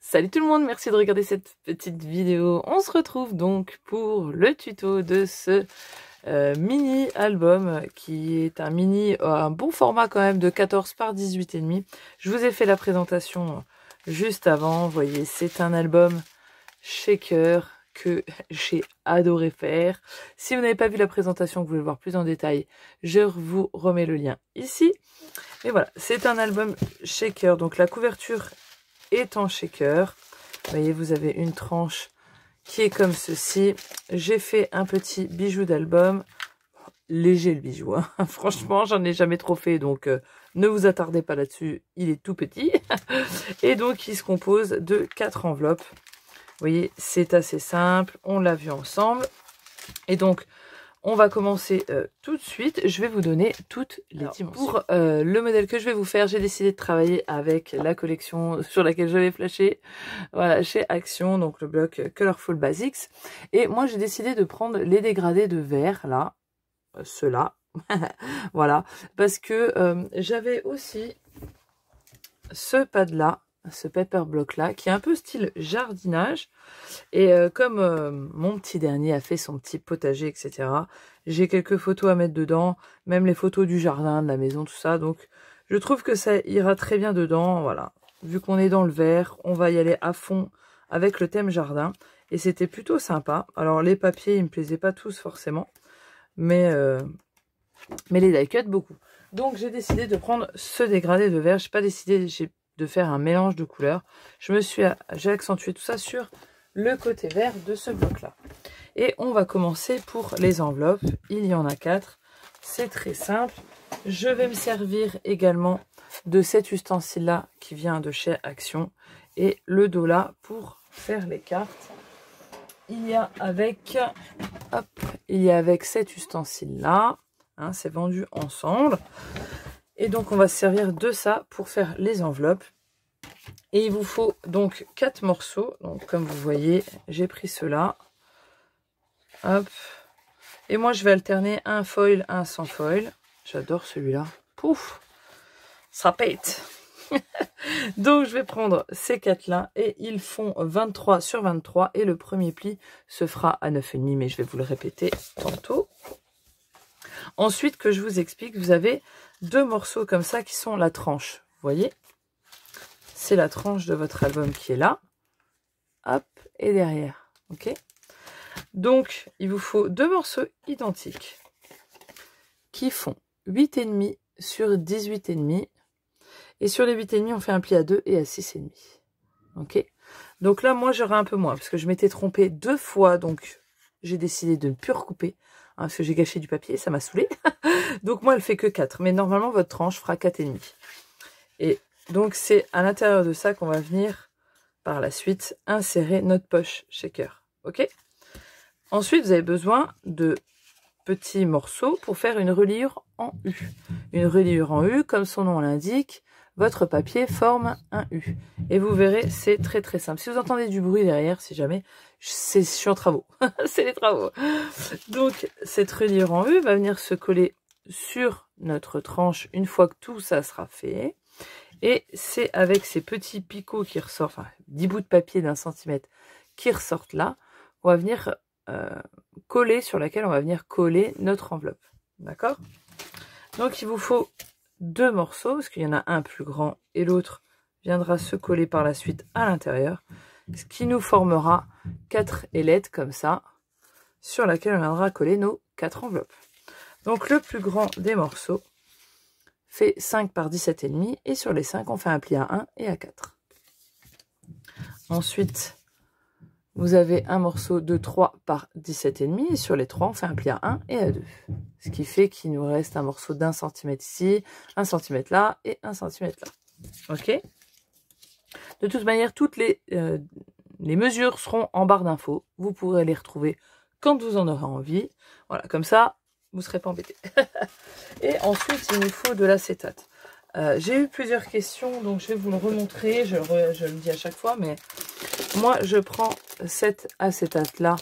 Salut tout le monde, merci de regarder cette petite vidéo. On se retrouve donc pour le tuto de ce mini album qui est un bon format quand même de 14 par 18,5. Je vous ai fait la présentation juste avant. Vous voyez, c'est un album shaker que j'ai adoré faire. Si vous n'avez pas vu la présentation, que vous voulez le voir plus en détail, je vous remets le lien ici. Et voilà, c'est un album shaker. Donc la couverture est en shaker. Vous voyez, vous avez une tranche qui est comme ceci. J'ai fait un petit bijou d'album. Léger le bijou, hein. Franchement, j'en ai jamais trop fait, donc ne vous attardez pas là-dessus. Il est tout petit. Et donc, il se compose de 4 enveloppes. Vous voyez, c'est assez simple. On l'a vu ensemble. Et donc, on va commencer tout de suite. Je vais vous donner toutes les dimensions. Pour le modèle que je vais vous faire, j'ai décidé de travailler avec la collection sur laquelle je vais flasher. Voilà, chez Action, donc le bloc Colorful Basics. Et moi, j'ai décidé de prendre les dégradés de verre, là. Ceux-là. Voilà. Parce que j'avais aussi ce pad-là, ce paper block-là, qui est un peu style jardinage. Et comme mon petit dernier a fait son petit potager, etc., j'ai quelques photos à mettre dedans, même les photos du jardin, de la maison, tout ça. Donc, je trouve que ça ira très bien dedans. Voilà. Vu qu'on est dans le vert, on va y aller à fond avec le thème jardin. Et c'était plutôt sympa. Alors, les papiers, ils me plaisaient pas tous forcément. Mais les die cut, beaucoup. Donc, j'ai décidé de prendre ce dégradé de vert. J'ai pas décidé de faire un mélange de couleurs. J'ai accentué tout ça sur le côté vert de ce bloc-là. Et on va commencer pour les enveloppes. Il y en a 4. C'est très simple. Je vais me servir également de cet ustensile-là qui vient de chez Action. Et le dos là pour faire les cartes. Il y a avec cet ustensile-là. Hein, c'est vendu ensemble. Et donc, on va se servir de ça pour faire les enveloppes. Et il vous faut donc 4 morceaux. Donc, comme vous voyez, j'ai pris ceux-là. Hop. Et moi, je vais alterner un foil, un sans foil. J'adore celui-là. Pouf, ça pète. Donc, je vais prendre ces 4-là. Et ils font 23 sur 23. Et le premier pli se fera à 9,5. Mais je vais vous le répéter tantôt. Ensuite, que je vous explique, vous avez 2 morceaux comme ça qui sont la tranche. Vous voyez? C'est la tranche de votre album qui est là. Hop, et derrière. Ok? Donc, il vous faut 2 morceaux identiques qui font 8,5 sur 18,5. Et sur les 8,5, on fait un pli à 2 et à 6,5. Ok? Donc là, moi, j'aurai un peu moins parce que je m'étais trompée 2 fois. Donc, j'ai décidé de ne plus recouper. Hein, parce que j'ai gâché du papier, ça m'a saoulé. Donc, moi, elle fait que 4. Mais normalement, votre tranche fera 4,5. Et donc, c'est à l'intérieur de ça qu'on va venir, par la suite, insérer notre poche shaker. Ok? Ensuite, vous avez besoin de petits morceaux pour faire une reliure en U. Une reliure en U, comme son nom l'indique, votre papier forme un U. Et vous verrez, c'est très très simple. Si vous entendez du bruit derrière, si jamais, je suis en travaux. C'est les travaux. Donc, cette reliure en U va venir se coller sur notre tranche une fois que tout ça sera fait. Et c'est avec ces petits picots qui ressortent, enfin 10 bouts de papier d'1 centimètre qui ressortent là, on va venir coller, sur laquelle on va venir coller notre enveloppe. D'accord? Donc il vous faut 2 morceaux, parce qu'il y en a un plus grand et l'autre viendra se coller par la suite à l'intérieur, ce qui nous formera 4 ailettes comme ça, sur laquelle on viendra coller nos 4 enveloppes. Donc le plus grand des morceaux fait 5 par 17,5 et sur les 5 on fait un pli à 1 et à 4. Ensuite vous avez un morceau de 3 par 17,5 et sur les 3 on fait un pli à 1 et à 2. Ce qui fait qu'il nous reste un morceau d'1 cm ici, 1 cm là et 1 cm là. Ok? De toute manière, toutes les mesures seront en barre d'infos. Vous pourrez les retrouver quand vous en aurez envie. Voilà, comme ça, vous ne serez pas embêtés. Et ensuite, il nous faut de l'acétate. J'ai eu plusieurs questions, donc je vais vous le remontrer. Je le dis à chaque fois, mais moi, je prends cet acétate-là,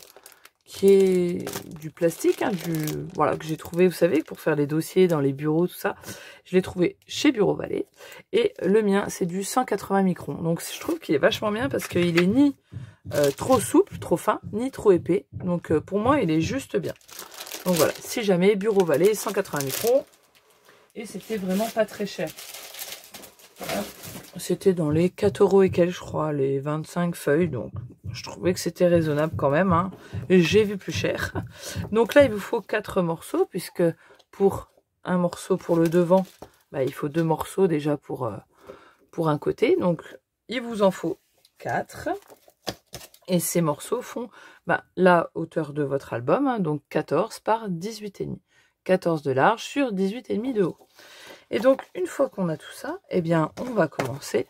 qui est du plastique, hein, voilà, que j'ai trouvé, vous savez, pour faire les dossiers dans les bureaux, tout ça. Je l'ai trouvé chez Bureau Vallée. Et le mien, c'est du 180 microns. Donc je trouve qu'il est vachement bien parce qu'il est ni trop souple, trop fin, ni trop épais. Donc pour moi, il est juste bien. Donc voilà, si jamais, Bureau Vallée, 180 microns. Et c'était vraiment pas très cher. Voilà. C'était dans les 4 € et quelques, je crois, les 25 feuilles. Donc, je trouvais que c'était raisonnable quand même. Hein. J'ai vu plus cher. Donc là, il vous faut 4 morceaux, puisque pour un morceau pour le devant, bah, il faut 2 morceaux déjà pour un côté. Donc, il vous en faut 4. Et ces morceaux font la hauteur de votre album, hein, donc 14 par 18,5. 14 de large sur 18,5 de haut. Et donc, une fois qu'on a tout ça, eh bien, on va commencer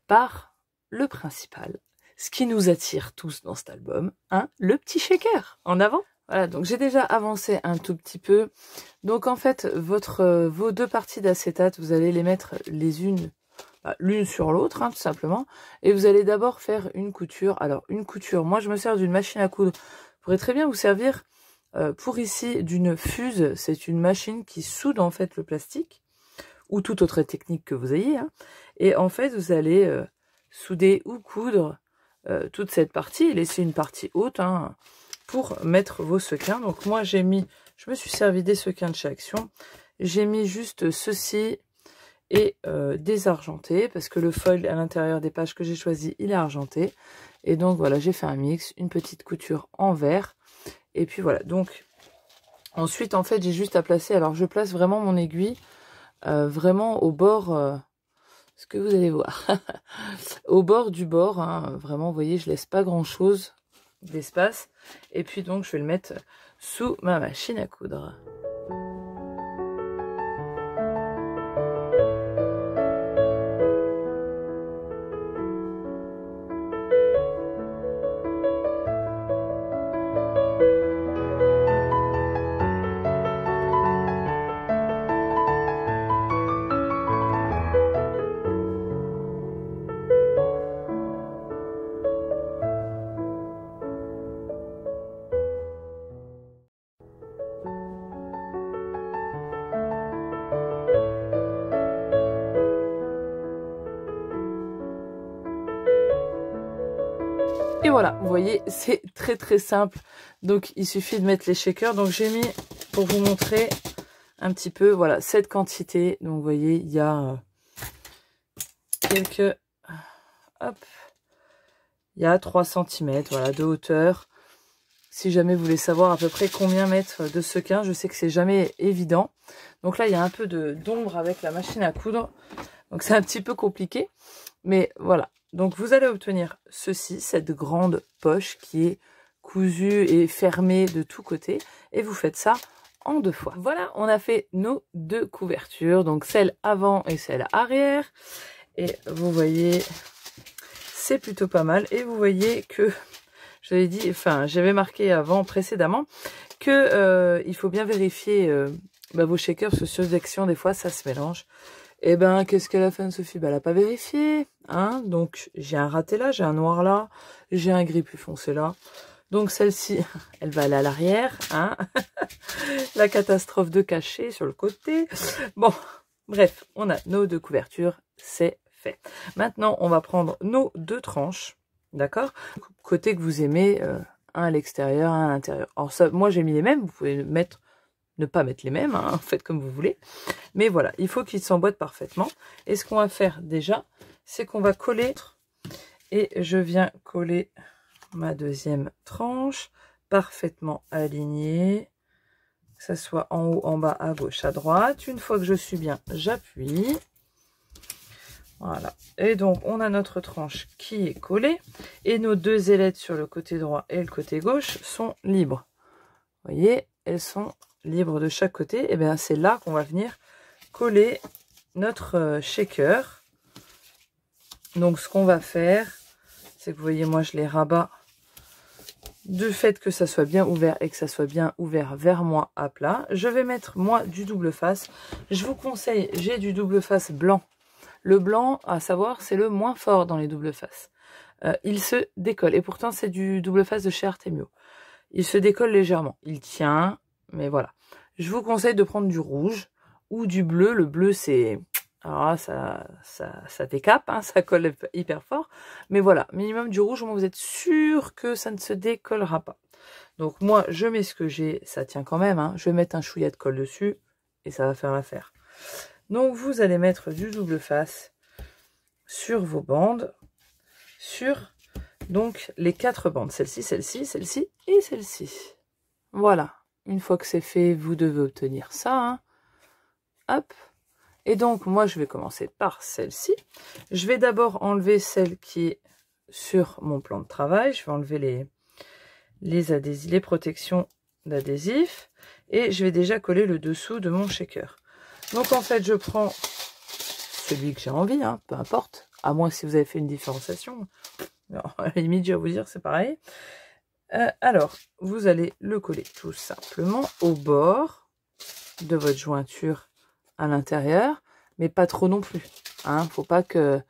par le principal. Ce qui nous attire tous dans cet album, hein, le petit shaker. En avant. Voilà, donc j'ai déjà avancé un tout petit peu. Donc, en fait, vos 2 parties d'acétate, vous allez les mettre les unes, l'une sur l'autre, hein, tout simplement. Et vous allez d'abord faire une couture. Alors, une couture, moi, je me sers d'une machine à coudre. Pourrait très bien vous servir pour ici d'une fuse. C'est une machine qui soude, en fait, le plastique. Ou toute autre technique que vous ayez. Hein. Et en fait, vous allez souder ou coudre toute cette partie, et laisser une partie haute hein, pour mettre vos sequins. Donc moi, je me suis servi des sequins de chez Action. J'ai mis juste ceci et des argentés, parce que le foil à l'intérieur des pages que j'ai choisi, il est argenté. Et donc voilà, j'ai fait un mix, une petite couture en vert. Et puis voilà, donc ensuite, en fait, j'ai juste à placer, alors je place vraiment mon aiguille vraiment au bord, ce que vous allez voir, au bord du bord, hein, vraiment, vous voyez, je laisse pas grand chose d'espace, et puis donc je vais le mettre sous ma machine à coudre. Et voilà, vous voyez, c'est très très simple. Donc, il suffit de mettre les shakers. Donc, j'ai mis, pour vous montrer un petit peu, voilà, cette quantité. Donc, vous voyez, il y a quelques... Hop. Il y a 3 cm, voilà, de hauteur. Si jamais vous voulez savoir à peu près combien mettre de sequins, je sais que c'est jamais évident. Donc là, il y a un peu d'ombre avec la machine à coudre. Donc, c'est un petit peu compliqué. Mais voilà. Donc, vous allez obtenir ceci, cette grande poche qui est cousue et fermée de tous côtés. Et vous faites ça en 2 fois. Voilà, on a fait nos 2 couvertures. Donc, celle avant et celle arrière. Et vous voyez, c'est plutôt pas mal. Et vous voyez que, j'avais dit, enfin, j'avais marqué avant, précédemment, que il faut bien vérifier vos shakers, parce que sur les actions, des fois, ça se mélange. Et ben, qu'est-ce qu'elle a fait, Sophie? Ben, elle n'a pas vérifié, hein. Donc, j'ai un raté là, j'ai un noir là, j'ai un gris plus foncé là. Donc, celle-ci, elle va aller à l'arrière, hein. La catastrophe de cachet sur le côté. Bon, bref, on a nos 2 couvertures, c'est fait. Maintenant, on va prendre nos 2 tranches, d'accord? Côté que vous aimez, un à l'extérieur, un à l'intérieur. Alors, ça, moi, j'ai mis les mêmes, vous pouvez mettre... Ne pas mettre les mêmes, hein, faites comme vous voulez. Mais voilà, il faut qu'ils s'emboîtent parfaitement. Et ce qu'on va faire déjà, c'est qu'on va coller. Et je viens coller ma 2e tranche, parfaitement alignée. Que ça soit en haut, en bas, à gauche, à droite. Une fois que je suis bien, j'appuie. Voilà. Et donc, on a notre tranche qui est collée. Et nos 2 ailettes sur le côté droit et le côté gauche sont libres. Vous voyez, elles sont... libre de chaque côté. Et bien c'est là qu'on va venir coller notre shaker. Donc ce qu'on va faire, c'est que vous voyez, moi je les rabats du fait que ça soit bien ouvert et que ça soit bien ouvert vers moi à plat. Je vais mettre moi du double face. Je vous conseille, j'ai du double face blanc. Le blanc, à savoir, c'est le moins fort dans les double faces. Il se décolle et pourtant c'est du double face de chez Artemio. il se décolle légèrement. Il tient, mais voilà. Je vous conseille de prendre du rouge ou du bleu. Le bleu, c'est... Alors là, ça décape, hein, ça colle hyper fort. Mais voilà, minimum du rouge, au moins vous êtes sûr que ça ne se décollera pas. Donc moi, je mets ce que j'ai, ça tient quand même. Hein. Je vais mettre un chouïa de colle dessus et ça va faire l'affaire. Donc vous allez mettre du double face sur vos bandes, sur donc les 4 bandes. Celle-ci, celle-ci, celle-ci et celle-ci. Voilà. Une fois que c'est fait, vous devez obtenir ça. Hein. Hop. Et donc, moi, je vais commencer par celle-ci. Je vais d'abord enlever celle qui est sur mon plan de travail. Je vais enlever les protections d'adhésif. Et je vais déjà coller le dessous de mon shaker. Donc, en fait, je prends celui que j'ai envie, hein, peu importe. À moins si vous avez fait une différenciation. Non, à la limite, je vais vous dire, c'est pareil. Alors, vous allez le coller tout simplement au bord de votre jointure à l'intérieur, mais pas trop non plus. Hein, faut pas que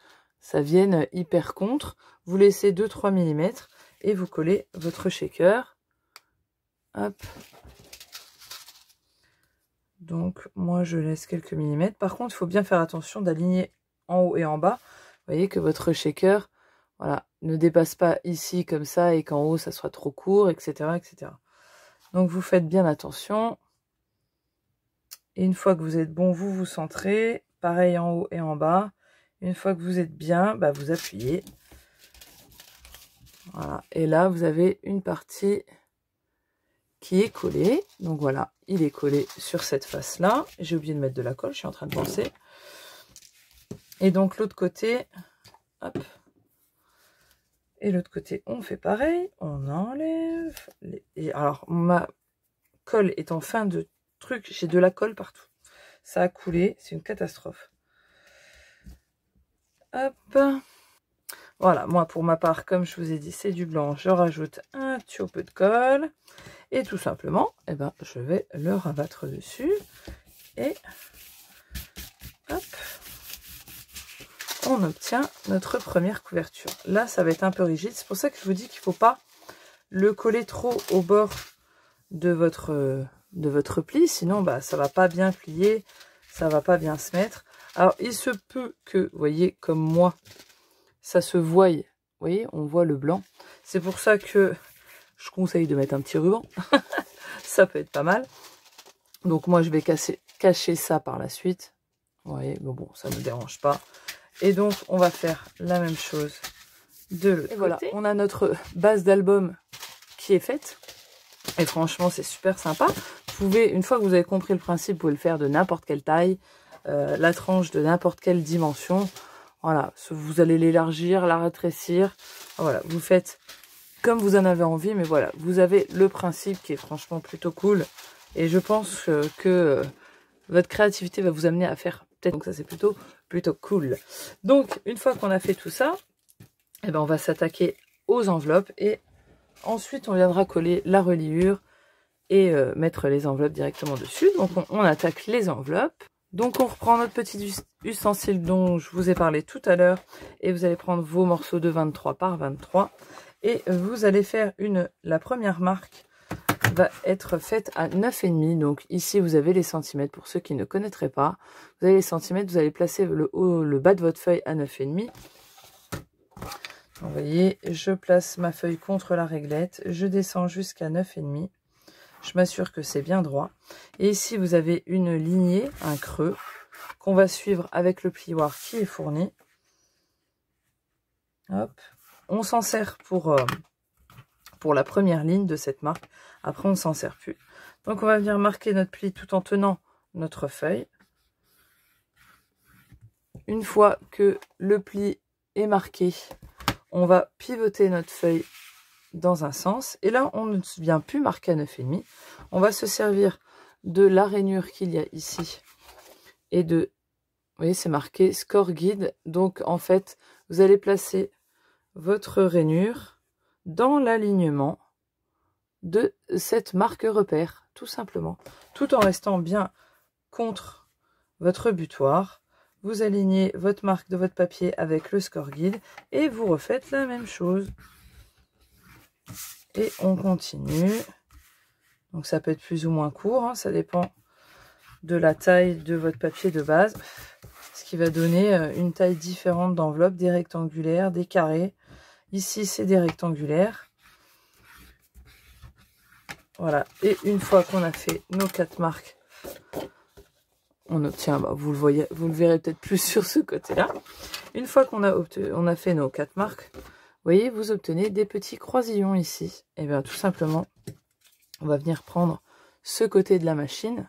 ça vienne hyper contre. Vous laissez 2-3 mm et vous collez votre shaker. Hop. Donc, moi, je laisse quelques millimètres. Par contre, il faut bien faire attention d'aligner en haut et en bas. Vous voyez que votre shaker, voilà, ne dépasse pas ici comme ça et qu'en haut, ça soit trop court, etc., etc. Donc, vous faites bien attention. Et une fois que vous êtes bon, vous vous centrez. Pareil en haut et en bas. Une fois que vous êtes bien, bah, vous appuyez. Voilà. Et là, vous avez une partie qui est collée. Donc voilà, il est collé sur cette face-là. J'ai oublié de mettre de la colle, je suis en train de penser. Et donc l'autre côté, hop. Et l'autre côté, on fait pareil. On enlève. Et alors, ma colle est en fin de truc, j'ai de la colle partout. Ça a coulé, c'est une catastrophe. Hop. Voilà, moi pour ma part, comme je vous ai dit, c'est du blanc. Je rajoute un petit peu de colle. Et tout simplement, eh ben, je vais le rabattre dessus. Et hop. On obtient notre première couverture. Là, ça va être un peu rigide. C'est pour ça que je vous dis qu'il ne faut pas le coller trop au bord de votre pli, sinon bah, ça va pas bien plier, ça va pas bien se mettre. Alors il se peut que, vous voyez, comme moi, ça se voie, vous voyez, on voit le blanc. C'est pour ça que je conseille de mettre un petit ruban, ça peut être pas mal. Donc moi je vais cacher ça par la suite, vous voyez, mais bon, ça ne me dérange pas. Et donc on va faire la même chose de l'autre côté. Voilà, on a notre base d'album qui est faite. Et franchement, c'est super sympa. Vous pouvez, une fois que vous avez compris le principe, vous pouvez le faire de n'importe quelle taille, la tranche de n'importe quelle dimension. Voilà, vous allez l'élargir, la rétrécir. Voilà, vous faites comme vous en avez envie, mais voilà, vous avez le principe qui est franchement plutôt cool. Et je pense que votre créativité va vous amener à faire peut-être. Donc ça, c'est plutôt cool. Donc, une fois qu'on a fait tout ça, eh ben, on va s'attaquer aux enveloppes et ensuite, on viendra coller la reliure et mettre les enveloppes directement dessus. Donc, on attaque les enveloppes. Donc, on reprend notre petit ustensile dont je vous ai parlé tout à l'heure. Et vous allez prendre vos morceaux de 23 par 23. Et vous allez faire la première marque va être faite à 9,5. Donc, ici, vous avez les centimètres. Pour ceux qui ne connaîtraient pas, vous avez les centimètres. Vous allez placer le bas de votre feuille à 9,5. Vous voyez, je place ma feuille contre la réglette, je descends jusqu'à 9,5. Je m'assure que c'est bien droit. Et ici, vous avez une lignée, un creux, qu'on va suivre avec le plioir qui est fourni. Hop. On s'en sert pour la première ligne de cette marque. Après, on ne s'en sert plus. Donc, on va venir marquer notre pli tout en tenant notre feuille. Une fois que le pli est marqué, on va pivoter notre feuille dans un sens. Et là, on ne vient plus marquer à 9,5. On va se servir de la rainure qu'il y a ici. Et de, vous voyez, c'est marqué Score Guide. Donc, en fait, vous allez placer votre rainure dans l'alignement de cette marque repère, tout simplement. Tout en restant bien contre votre butoir. Vous alignez votre marque de votre papier avec le Score Guide et vous refaites la même chose. Et on continue. Donc ça peut être plus ou moins court, hein, ça dépend de la taille de votre papier de base. Ce qui va donner une taille différente d'enveloppe, des rectangulaires, des carrés. Ici, c'est des rectangulaires. Voilà. Et une fois qu'on a fait nos 4 marques, on obtient, vous le verrez peut-être plus sur ce côté-là. Une fois qu'on a fait nos 4 marques, vous voyez, vous obtenez des petits croisillons ici. Et bien tout simplement, on va venir prendre ce côté de la machine.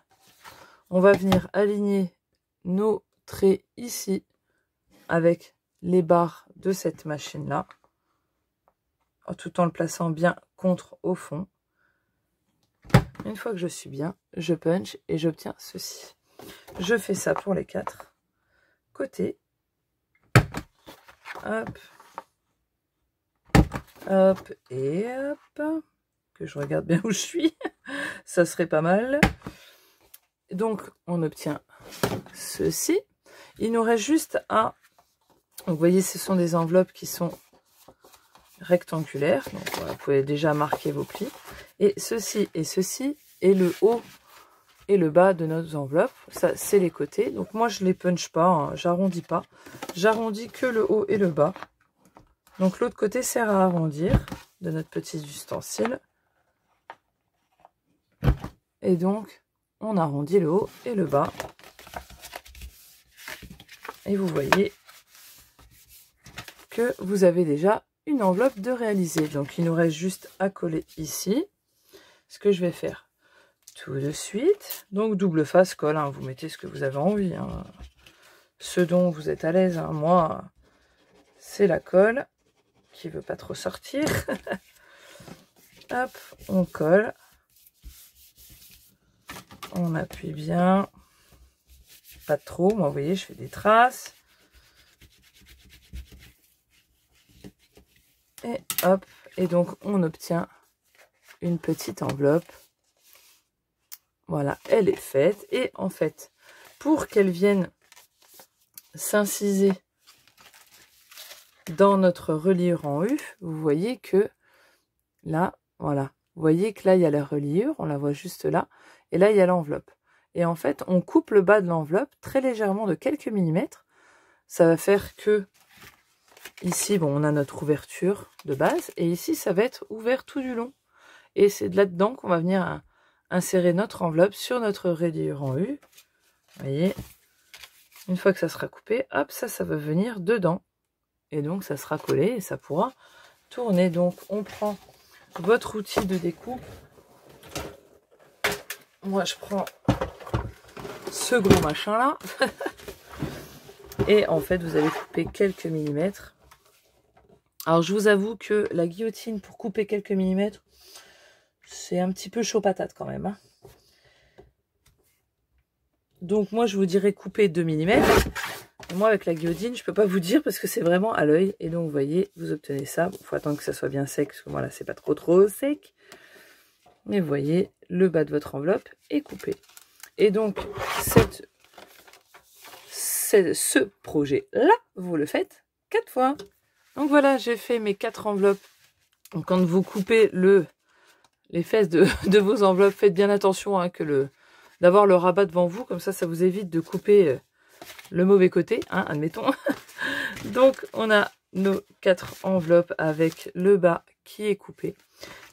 On va venir aligner nos traits ici avec les barres de cette machine-là, tout en le plaçant bien contre au fond. Une fois que je suis bien, je punch et j'obtiens ceci. Je fais ça pour les 4 côtés. Hop. Hop et hop. Que je regarde bien où je suis. Ça serait pas mal. Donc, on obtient ceci. Il nous reste juste à... Vous voyez, ce sont des enveloppes qui sont rectangulaires. Donc, voilà, vous pouvez déjà marquer vos plis. Et ceci est le haut et le bas de nos enveloppes. Ça, c'est les côtés. Donc, moi, je ne les punch pas. Hein, j'arrondis pas. J'arrondis que le haut et le bas. Donc, l'autre côté sert à arrondir de notre petit ustensile. Et donc, on arrondit le haut et le bas. Et vous voyez que vous avez déjà une enveloppe de réaliser. Donc, il nous reste juste à coller ici. Ce que je vais faire tout de suite. Donc, double face, colle. Hein, vous mettez ce que vous avez envie. Hein. Ce dont vous êtes à l'aise. Hein. Moi, c'est la colle qui ne veut pas trop sortir. Hop, on colle. On appuie bien. Pas trop. Moi, vous voyez, je fais des traces. Et hop. Et donc, on obtient une petite enveloppe. Voilà, elle est faite. Et en fait, pour qu'elle vienne s'inciser dans notre reliure en U, vous voyez que là, voilà. Vous voyez que là, il y a la reliure. On la voit juste là. Et là, il y a l'enveloppe. Et en fait, on coupe le bas de l'enveloppe très légèrement de quelques millimètres. Ça va faire que ici, bon, on a notre ouverture de base. Et ici, ça va être ouvert tout du long. Et c'est de là-dedans qu'on va venir insérer notre enveloppe sur notre reliure en U. Vous voyez, une fois que ça sera coupé, hop, ça va venir dedans. Et donc, ça sera collé et ça pourra tourner. Donc, on prend votre outil de découpe. Moi, je prends ce gros machin-là. Et en fait, vous allez couper quelques millimètres. Alors, je vous avoue que la guillotine, pour couper quelques millimètres, c'est un petit peu chaud patate quand même. Hein. Donc, moi, je vous dirais couper 2 mm. Moi, avec la guillotine, je peux pas vous dire parce que c'est vraiment à l'œil. Et donc, vous voyez, vous obtenez ça. Il faut attendre que ça soit bien sec parce que moi, là, c'est pas trop sec. Mais vous voyez, le bas de votre enveloppe est coupé. Et donc, ce projet-là, vous le faites 4 fois. Donc voilà, j'ai fait mes 4 enveloppes. Donc, quand vous coupez les fesses de vos enveloppes, faites bien attention hein, d'avoir le rabat devant vous. Comme ça vous évite de couper le mauvais côté, hein, admettons. Donc, on a nos 4 enveloppes avec le bas qui est coupé.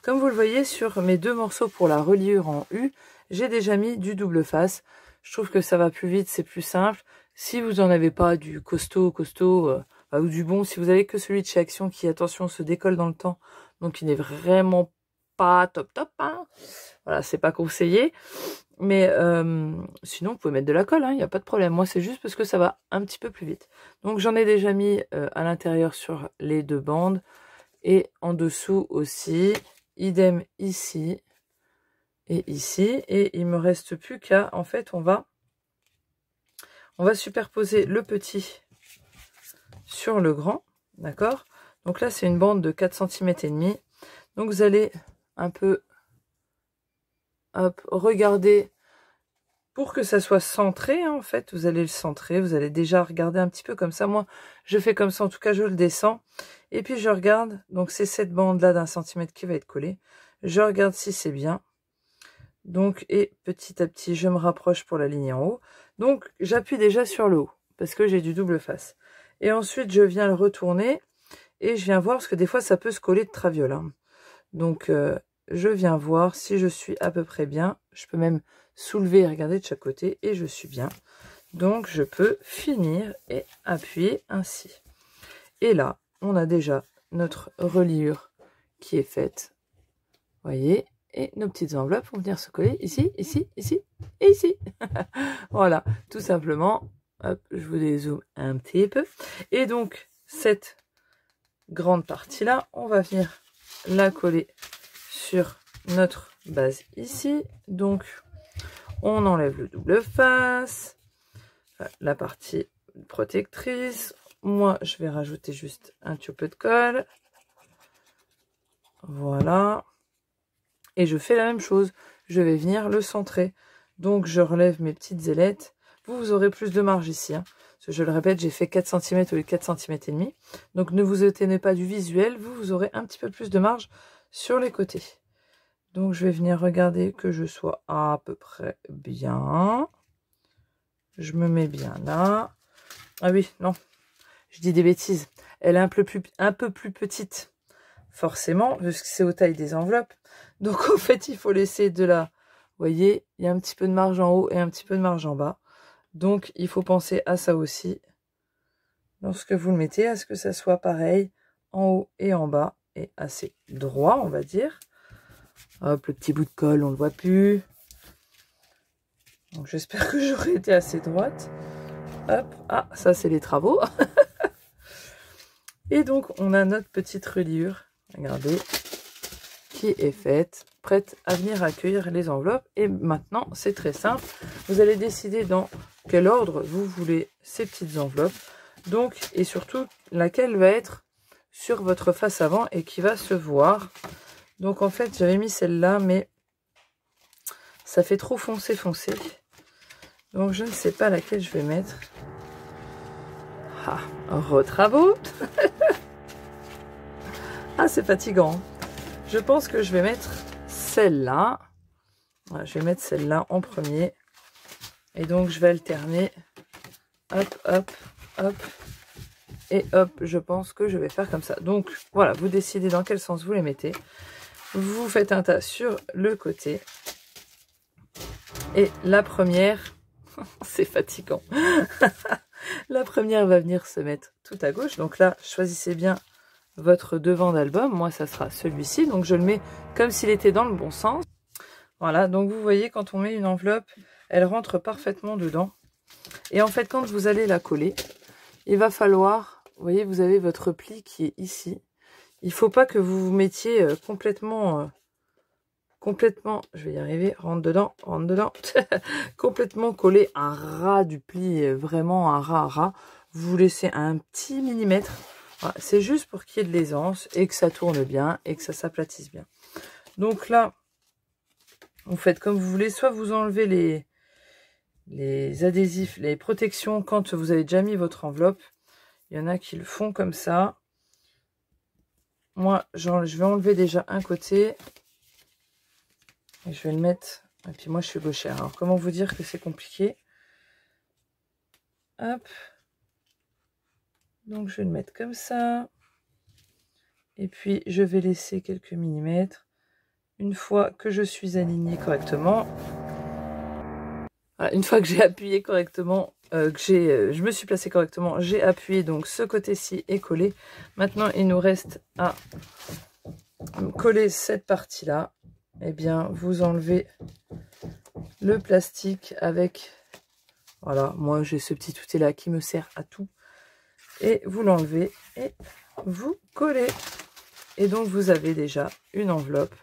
Comme vous le voyez sur mes 2 morceaux pour la reliure en U, j'ai déjà mis du double face. Je trouve que ça va plus vite, c'est plus simple. Si vous n'en avez pas du costaud, ou du bon, si vous avez que celui de chez Action qui, attention, se décolle dans le temps, donc il n'est vraiment pas top, hein. Voilà, c'est pas conseillé. Mais sinon, vous pouvez mettre de la colle, il n'y a pas de problème. Moi, c'est juste parce que ça va un petit peu plus vite. Donc, j'en ai déjà mis à l'intérieur sur les 2 bandes. Et en dessous aussi. Idem ici et ici. Et il me reste plus qu'à, en fait, on va superposer le petit sur le grand. D'accord? Donc là, c'est une bande de 4 cm et demi. Donc, vous allez un peu regarder pour que ça soit centré, hein, en fait, vous allez le centrer, vous allez déjà regarder un petit peu comme ça. Moi, je fais comme ça, en tout cas, je le descends. Et puis, je regarde, donc c'est cette bande-là d'un centimètre qui va être collée. Je regarde si c'est bien. Donc, et petit à petit, je me rapproche pour la ligne en haut. Donc, j'appuie déjà sur le haut, parce que j'ai du double face. Et ensuite, je viens le retourner, et je viens voir, parce que des fois, ça peut se coller de traviole, hein. Donc, je viens voir si je suis à peu près bien. Je peux même soulever et regarder de chaque côté, et je suis bien. Donc, je peux finir et appuyer ainsi. Et là, on a déjà notre reliure qui est faite. Vous voyez, et nos petites enveloppes vont venir se coller ici, ici, ici et ici. Voilà, tout simplement. Hop, je vous dézoome un petit peu. Et donc, cette grande partie-là, on va venir la coller sur notre base ici. Donc, on enlève le double face, la partie protectrice. Moi, je vais rajouter juste un petit peu de colle. Voilà. Et je fais la même chose. Je vais venir le centrer. Donc, je relève mes petites ailettes. Vous aurez plus de marge ici, hein. Parce que je le répète, j'ai fait 4 cm au lieu de 4 cm et demi. Donc, ne vous éteignez pas du visuel. Vous aurez un petit peu plus de marge sur les côtés. Donc, je vais venir regarder que je sois à peu près bien. Je me mets bien là. Ah oui, non. Je dis des bêtises. Elle est un peu plus petite. Forcément, parce que c'est aux tailles des enveloppes. Donc, en fait, il faut laisser de la... Vous voyez, il y a un petit peu de marge en haut et un petit peu de marge en bas. Donc, il faut penser à ça aussi. Lorsque vous le mettez, à ce que ça soit pareil en haut et en bas. Et assez droit, on va dire. Hop, le petit bout de colle, on ne le voit plus. Donc, j'espère que j'aurai été assez droite. Hop, ah, ça, c'est les travaux. Et donc, on a notre petite reliure. Regardez. Qui est faite, prête à venir accueillir les enveloppes. Et maintenant, c'est très simple. Vous allez décider dans quel ordre vous voulez ces petites enveloppes. Donc, et surtout, laquelle va être sur votre face avant et qui va se voir. Donc, en fait, j'avais mis celle-là, mais ça fait trop foncé. Donc, je ne sais pas laquelle je vais mettre. Ah, retravaux. Ah, c'est fatigant. Je pense que je vais mettre celle-là. Voilà, je vais mettre celle-là en premier. Et donc, je vais alterner. Hop, hop, hop. Et hop, je pense que je vais faire comme ça. Donc, voilà, vous décidez dans quel sens vous les mettez. Vous faites un tas sur le côté. Et la première, c'est fatigant. La première va venir se mettre tout à gauche. Donc là, choisissez bien votre devant d'album. Moi, ça sera celui-ci. Donc, je le mets comme s'il était dans le bon sens. Voilà, donc vous voyez, quand on met une enveloppe, elle rentre parfaitement dedans. Et en fait, quand vous allez la coller, il va falloir, vous voyez, vous avez votre pli qui est ici. Il ne faut pas que vous vous mettiez complètement, je vais y arriver, rentre dedans, complètement collé à ras du pli, vraiment à ras. Vous laissez un petit millimètre. Voilà, c'est juste pour qu'il y ait de l'aisance et que ça tourne bien et que ça s'aplatisse bien. Donc là, vous faites comme vous voulez, soit vous enlevez les adhésifs, les protections quand vous avez déjà mis votre enveloppe. Il y en a qui le font comme ça. Moi, je vais enlever déjà un côté. Et je vais le mettre. Et puis moi, je suis gauchère. Alors, comment vous dire que c'est compliqué? Hop. Donc, je vais le mettre comme ça. Et puis, je vais laisser quelques millimètres. Une fois que je suis alignée correctement. Voilà, une fois que j'ai appuyé correctement, je me suis placée correctement, j'ai appuyé, donc ce côté-ci est collé. Maintenant, il nous reste à coller cette partie-là. Eh bien, vous enlevez le plastique avec... Voilà, moi j'ai ce petit outil-là qui me sert à tout. Et vous l'enlevez et vous collez. Et donc, vous avez déjà une enveloppe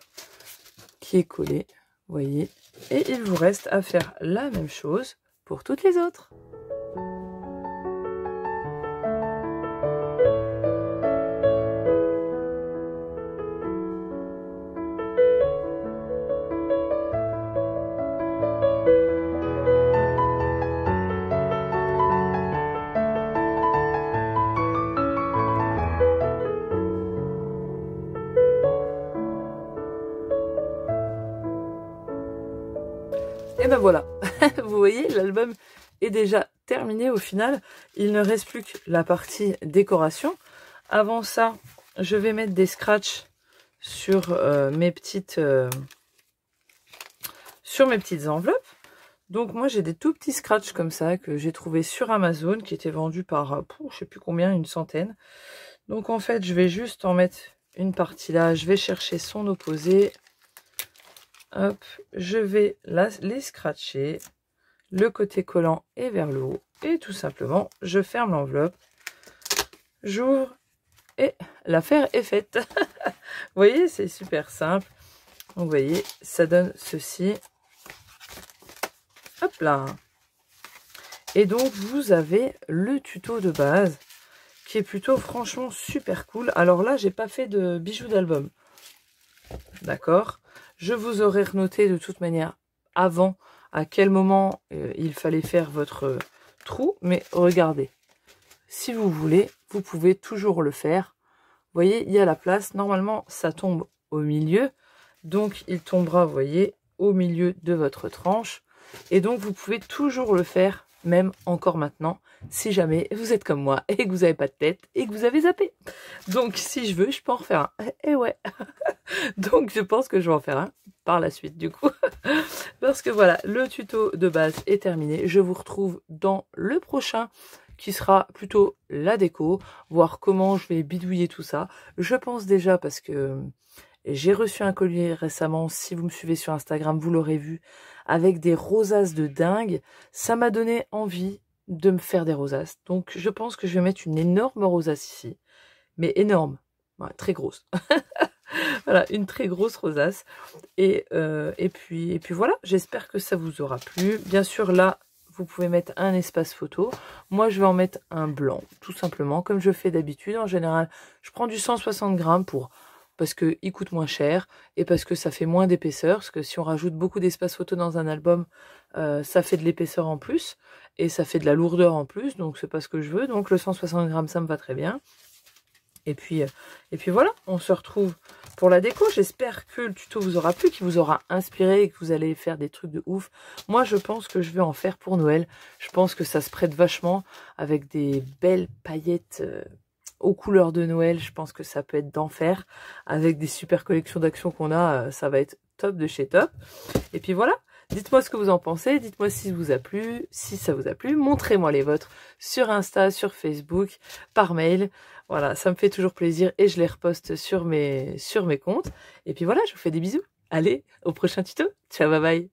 qui est collée, vous voyez. Et il vous reste à faire la même chose pour toutes les autres. ben voilà, vous voyez, l'album est déjà terminé au final. Il ne reste plus que la partie décoration. Avant ça, je vais mettre des scratchs sur mes petites enveloppes. Donc moi j'ai des tout petits scratchs comme ça que j'ai trouvé sur Amazon qui étaient vendus par je sais plus combien, une centaine. Donc en fait je vais juste en mettre une partie là, je vais chercher son opposé. Hop, je vais les scratcher. Le côté collant est vers le haut et tout simplement je ferme l'enveloppe, j'ouvre et l'affaire est faite. Vous voyez, c'est super simple. Donc vous voyez, ça donne ceci. Hop là. Et donc vous avez le tuto de base qui est plutôt franchement super cool. Alors là, j'ai pas fait de bijoux d'album. D'accord. Je vous aurais renoté de toute manière avant à quel moment il fallait faire votre trou. Mais regardez, si vous voulez, vous pouvez toujours le faire. Vous voyez, il y a la place. Normalement, ça tombe au milieu. Donc, il tombera, vous voyez, au milieu de votre tranche. Et donc, vous pouvez toujours le faire, même encore maintenant, si jamais vous êtes comme moi et que vous n'avez pas de tête et que vous avez zappé. Donc, si je veux, je peux en refaire un. Et ouais. Donc, je pense que je vais en faire un par la suite, du coup. Parce que voilà, le tuto de base est terminé. Je vous retrouve dans le prochain qui sera plutôt la déco, voir comment je vais bidouiller tout ça. Je pense déjà parce que j'ai reçu un collier récemment, si vous me suivez sur Instagram, vous l'aurez vu, avec des rosasses de dingue. Ça m'a donné envie de me faire des rosasses. Donc je pense que je vais mettre une énorme rosace ici, mais énorme, ouais, très grosse. Voilà, une très grosse rosace. Et puis voilà, j'espère que ça vous aura plu. Bien sûr, là, vous pouvez mettre un espace photo. Moi, je vais en mettre un blanc, tout simplement, comme je fais d'habitude. En général, je prends du 160 grammes parce qu'il coûte moins cher et parce que ça fait moins d'épaisseur. Parce que si on rajoute beaucoup d'espace photo dans un album, ça fait de l'épaisseur en plus et ça fait de la lourdeur en plus. Donc, c'est pas ce que je veux. Donc, le 160 grammes, ça me va très bien. Et puis voilà, on se retrouve pour la déco. J'espère que le tuto vous aura plu, qu'il vous aura inspiré et que vous allez faire des trucs de ouf. Moi, je pense que je vais en faire pour Noël. Je pense que ça se prête vachement avec des belles paillettes aux couleurs de Noël. Je pense que ça peut être d'enfer. Avec des super collections d'actions qu'on a, ça va être top de chez top. Et puis voilà. Dites-moi ce que vous en pensez, dites-moi si ça vous a plu, si ça vous a plu, montrez-moi les vôtres sur Insta, sur Facebook, par mail. Voilà, ça me fait toujours plaisir et je les reposte sur mes comptes. Et puis voilà, je vous fais des bisous. Allez, au prochain tuto. Ciao, bye bye.